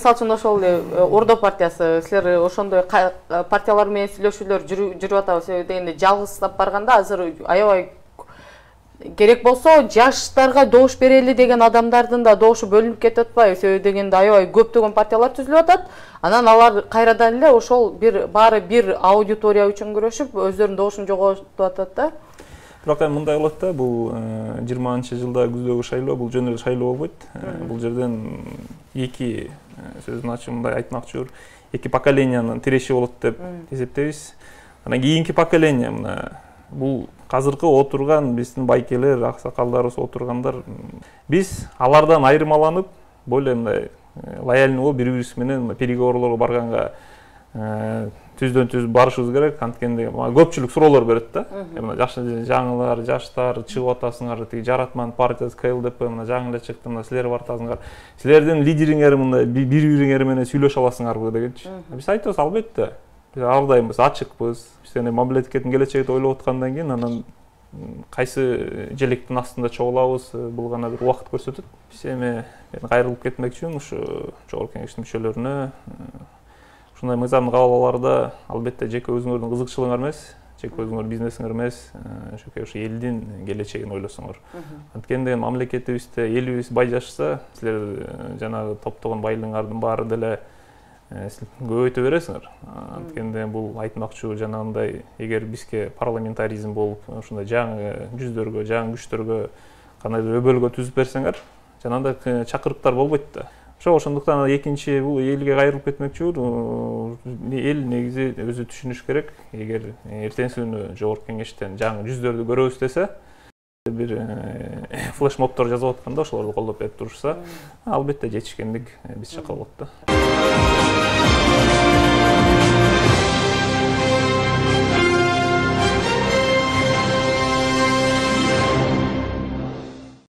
мисалы үчүн ошол Ордо партиясы, силер ошондой партиялар менен сүйлөшүүлөр жүрүп атабы себеби дегенде жалгыз барганда азыр аябай керек болсо жаштарга добуш берели деген адамдардын да добушу бөлүнүп кетип атпайбы себеби дегенде аябай көптөгөн партиялар түзүлүп атат анан алар кайрадан эле ошол баары бир аудитория үчүн күрөшүп өздөрүнүн добушун жоготуп атат да. Бирок эми мындай болот да, бул 20-жылда күздөгү шайлоо бул жөн эле шайлоо болбойт. Бул жерден эки сөзүн ачып мындай айтмакчыбыр, эки поколенияның тиреши болот деп эсептейбиз. Анан кийинки поколение мына бул азыркы отурган биздин байкелер, аксакалдарыбыз отургандар, биз алардан айырмаланып, более мындай лояльный болуп, бири-бирибиз менен переговорлорго барганга түздөн-түз барышыбыз керек. Анткенде көпчүлүк суроолор берет да. Мына жакшы жаңылар, жаштар чыгып атасыңар, тиги Жаратман партиясы КЛДП мына жаңы эле чыкты, мына силер бартасыңар. Силердин лидериңер мындай бири-бириңер менен сүйлөшө аласыңарбы дегенчи. Биз айтабыз, албетте. Биз ар дайым ачыкпыз. Биз эми мамлекеттин келечегин ойлоп аткандан кийин анан кайсы желектин астында чогулабыз, бул гана бир убакыт көрсөтөт. Биз эми кайрылып кетмекчимин ушу жогорку кеңештин мүчөлөрүнө. Ушундай мыйзамдык абалаларда албетте жеке өзүңөрдүн кызыкчылыгыңар эмес, жеке өзүңөр бизнесиңер эмес, ушу элдин келечегин ойлосоңор. Анткенде мамлекетибизде элибиз бай жашаса, силер жанагы топтогон байлыгыңардын баары деле көбөйтө бересиңер. Анткенде бул айтмакчы жанагындай эгер бизге парламентаризм болуп, ушундай жаңы жүздөргө, жаңы күчтөргө кандайдыр өбөлгө түзүп берсеңер, жанагындай чакырыктар болбойт да. Ошондуктан экинчи бул элге кайрылып кетмекчүбүр. Эл негизи өзү түшүнүш керек. Эгер эртеңки күнү жогорку кеңештен жаңы жүздөрдү көрөбүз десе, бир флешмобдор жазып атканда ошолорду колдоп берип турушса, албетте жетишкендик биз жакка болот да.